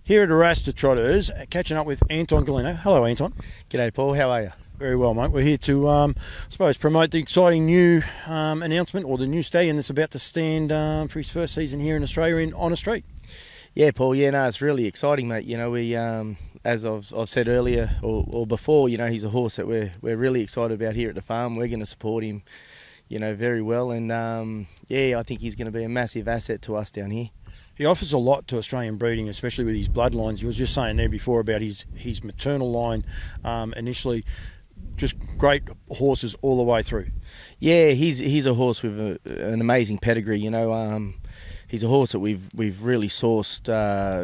Here at Haras Trotteurs, catching up with Anton Golino. Hello, Anton. G'day, Paul. How are you? Very well, mate. We're here to, I suppose, promote the exciting new announcement, or the new stallion that's about to stand for his first season here in Australia on a street. Yeah, Paul. Yeah, no, it's really exciting, mate. You know, we, as I've said earlier or before, you know, he's a horse that we're really excited about here at the farm. We're going to support him, you know, very well, and yeah, I think he's going to be a massive asset to us down here. He offers a lot to Australian breeding, especially with his bloodlines. You was just saying there before about his maternal line initially. Just great horses all the way through. Yeah, he's a horse with an amazing pedigree. You know, he's a horse that we've really sourced.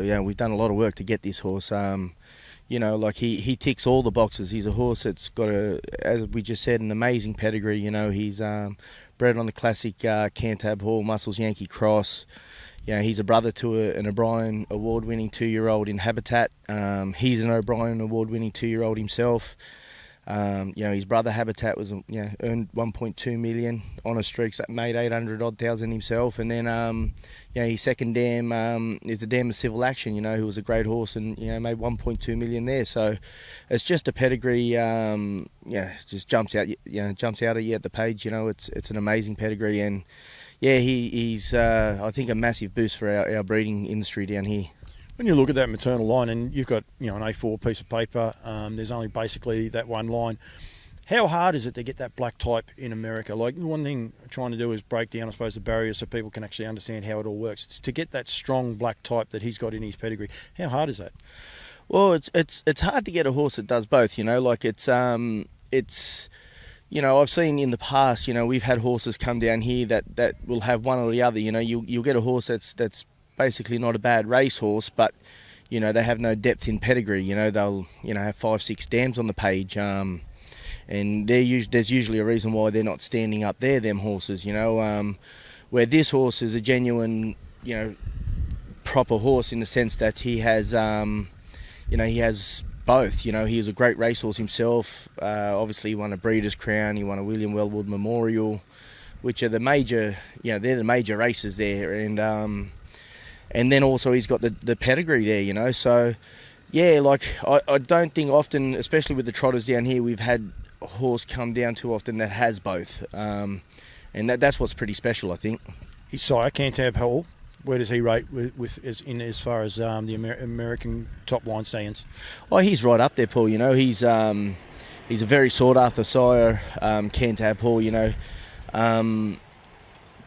You know, we've done a lot of work to get this horse. You know, like he ticks all the boxes. He's a horse that's got as we just said, an amazing pedigree. You know, he's bred on the classic Cantab Hall Muscles Yankee Cross. You know, he's a brother to an O'Brien award-winning 2-year-old in Habitat. He's an O'Brien award-winning 2-year-old himself. You know, his brother Habitat was, you know, earned 1.2 million on a streak, so made 800,000 himself. And then, you know, his second dam is the Dam of Civil Action. You know, who was a great horse and, you know, made 1.2 million there. So it's just a pedigree. Yeah, it just jumps out. You know, jumps out at you at the page. You know, it's an amazing pedigree, and yeah, he's I think a massive boost for our breeding industry down here. When you look at that maternal line, and you've got, you know, an A4 piece of paper, there's only basically that one line. How hard is it to get that black type in America? Like, one thing I'm trying to do is break down, I suppose, the barriers so people can actually understand how it all works. To get that strong black type that he's got in his pedigree, how hard is that? Well, it's hard to get a horse that does both. You know, like it's you know, I've seen in the past, you know, we've had horses come down here that will have one or the other. You know, you'll get a horse that's basically not a bad racehorse, but, you know, they have no depth in pedigree. You know, they'll, you know, have 5-6 dams on the page, and there's usually a reason why they're not standing up there, them horses, you know, where this horse is a genuine, you know, proper horse in the sense that he has, you know, he has both. You know, he was a great racehorse himself. Obviously, he won a Breeders' Crown. He won a William Wellwood Memorial, which are the major, you know, they're the major races there. And then also he's got the pedigree there, you know. So, yeah, like I don't think often, especially with the trotters down here, we've had a horse come down too often that has both. And that's what's pretty special, I think. His sire, Cantab Hall, where does he rate as far as the American top line stands? Oh, he's right up there, Paul. You know, he's a very sought after sire, Cantab Hall. You know,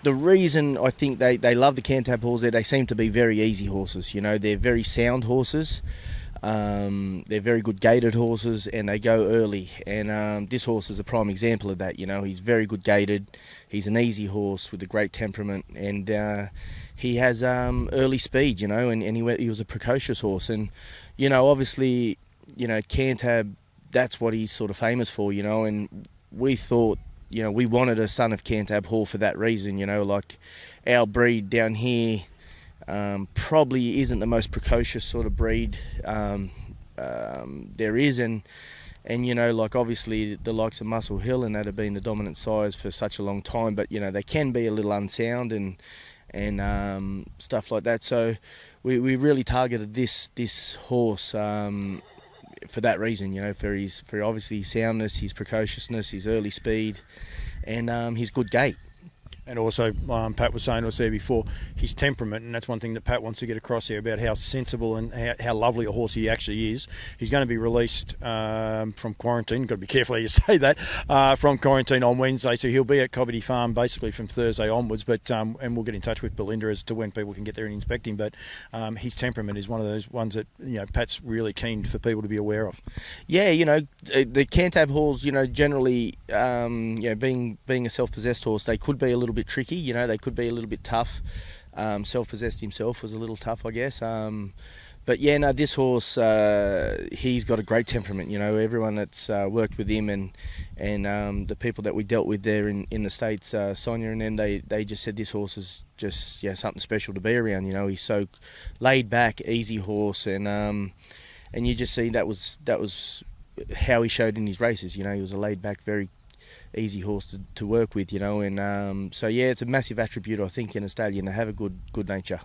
the reason I think they love the Cantab Halls there, they seem to be very easy horses. You know, they're very sound horses. They're very good gaited horses, and they go early. And this horse is a prime example of that. You know, he's very good gaited. He's an easy horse with a great temperament, and he has early speed. You know, and he was a precocious horse. And, you know, obviously, you know, Cantab, that's what he's sort of famous for. You know, and we thought, you know, we wanted a son of Cantab Hall for that reason. You know, like our breed down here probably isn't the most precocious sort of breed there is, and you know, like obviously the likes of Muscle Hill and that have been the dominant sires for such a long time, but you know, they can be a little unsound and stuff like that. So we really targeted this horse for that reason, you know, for obviously his soundness, his precociousness, his early speed, and his good gait. And also, Pat was saying to us there before, his temperament, and that's one thing that Pat wants to get across here about how sensible and how lovely a horse he actually is. He's going to be released from quarantine. You've got to be careful how you say that. From quarantine on Wednesday, so he'll be at Cobbity Farm basically from Thursday onwards. But and we'll get in touch with Belinda as to when people can get there and inspect him. But his temperament is one of those ones that, you know, Pat's really keen for people to be aware of. Yeah, you know, the Cantab Halls, you know, generally, you know, being a self-possessed horse, they could be a little bit tricky. You know, they could be a little bit tough. Self-possessed himself was a little tough, I guess. But yeah, no, this horse, he's got a great temperament. You know, everyone that's worked with him and the people that we dealt with there in the States, Sonia and them, they just said this horse is just, yeah, something special to be around. You know, he's so laid back, easy horse, and you just see that was how he showed in his races. You know, he was a laid back, very easy horse to work with, you know, and so yeah, it's a massive attribute, I think, in a stallion to have a good nature.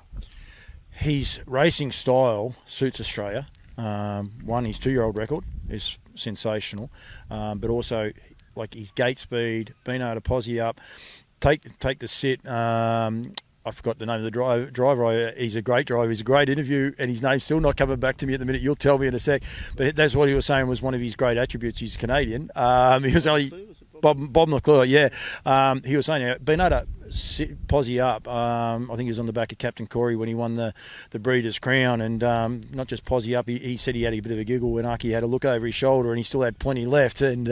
His racing style suits Australia. One, his 2-year-old record is sensational, but also like his gate speed, being able to posse up, take the sit. I forgot the name of the driver. He's a great driver. He's a great interview, and his name's still not coming back to me at the minute. You'll tell me in a sec. But that's what he was saying was one of his great attributes. He's Canadian. He was only Bob McClure, yeah. He was saying being able to posse up. I think he was on the back of Captain Corey when he won the Breeders' Crown, and not just posse up. He said he had a bit of a giggle when Aki had a look over his shoulder, and he still had plenty left, and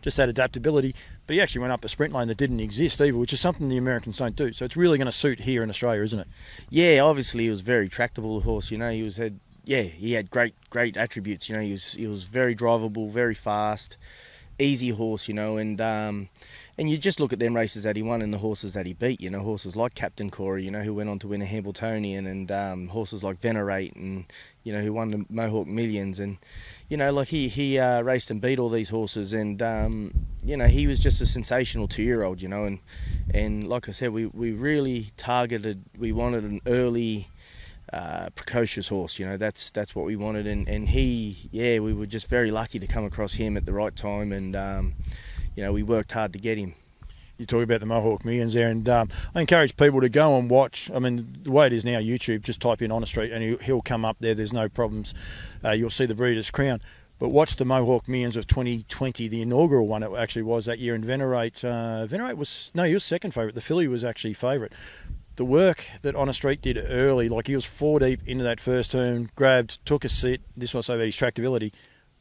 just that adaptability. But he actually went up a sprint lane that didn't exist either, which is something the Americans don't do. So it's really going to suit here in Australia, isn't it? Yeah, obviously he was very tractable horse. You know, he had great attributes. You know, he was very drivable, very fast, easy horse. You know, and you just look at them races that he won and the horses that he beat. You know, horses like Captain Corey, you know, who went on to win a Hambletonian, and horses like Venerate, and you know, who won the Mohawk Millions, and you know, like he raced and beat all these horses, and you know, he was just a sensational 2-year-old. You know, and like I said, we really targeted. We wanted an early, precocious horse. You know, that's what we wanted, and we were just very lucky to come across him at the right time, and you know, we worked hard to get him. You talk about the Mohawk Millions there, and I encourage people to go and watch. I mean, the way it is now, YouTube, just type in On a Street and he'll come up there. There's no problems. You'll see the Breeders' Crown. But watch the Mohawk Millions of 2020, the inaugural one it actually was that year. And Venerate he was second favourite. The filly was actually favourite. The work that On a Street did early, like he was 4 deep into that first turn, grabbed, took a sit. This was so about his tractability.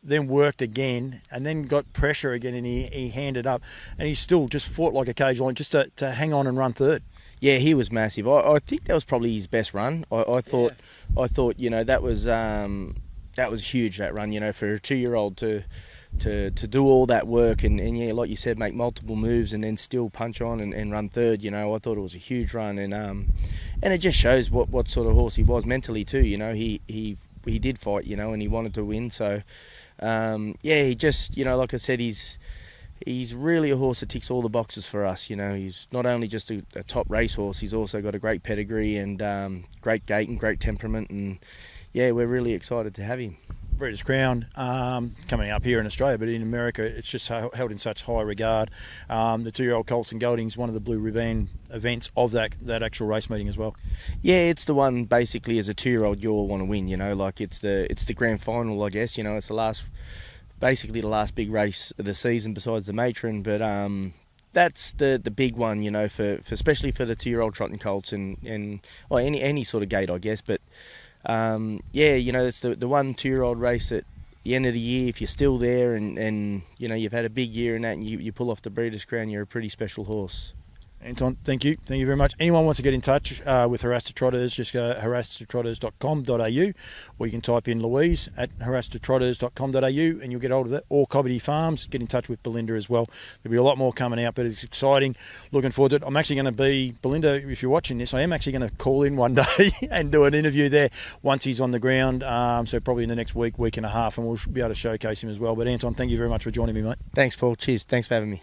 Then worked again, and then got pressure again, and he handed up, and he still just fought like a cage lion just to hang on and run third. Yeah, he was massive. I think that was probably his best run. I thought, you know, that was huge, that run. You know, for a 2-year-old to do all that work and yeah, like you said, make multiple moves and then still punch on and run third. You know, I thought it was a huge run, and it just shows what sort of horse he was mentally too. You know, he did fight, you know, and he wanted to win. So. He just, you know, like I said, he's really a horse that ticks all the boxes for us. You know, he's not only just a top racehorse, he's also got a great pedigree and great gait and great temperament, and yeah, we're really excited to have him. Breeders' Crown coming up here in Australia, but in America it's just held in such high regard. The 2-year-old Colts and Geldings, one of the Blue Ribbon events of that actual race meeting as well. Yeah, it's the one basically as a 2-year-old you'll want to win. You know, like it's the grand final, I guess. You know, it's the last big race of the season besides the Matron, but that's the big one. You know, for especially for the 2-year-old Trotting Colts and any sort of gate, I guess, but. You know, it's the one 2-year-old race at the end of the year. If you're still there and you know, you've had a big year in that, and you pull off the Breeders' Crown, you're a pretty special horse. Anton, thank you very much. Anyone wants to get in touch with Haras to Trotters, just go harastotrotters.com.au, or you can type in Louise at harastotrotters.com.au and you'll get hold of it. Or Cobbity Farms, get in touch with Belinda as well. There'll be a lot more coming out, but it's exciting. Looking forward to it. I'm actually going to be, Belinda, if you're watching this, I am actually going to call in one day and do an interview there once he's on the ground. So probably in the next week and a half, and we'll be able to showcase him as well. But Anton, thank you very much for joining me, mate. Thanks, Paul. Cheers. Thanks for having me.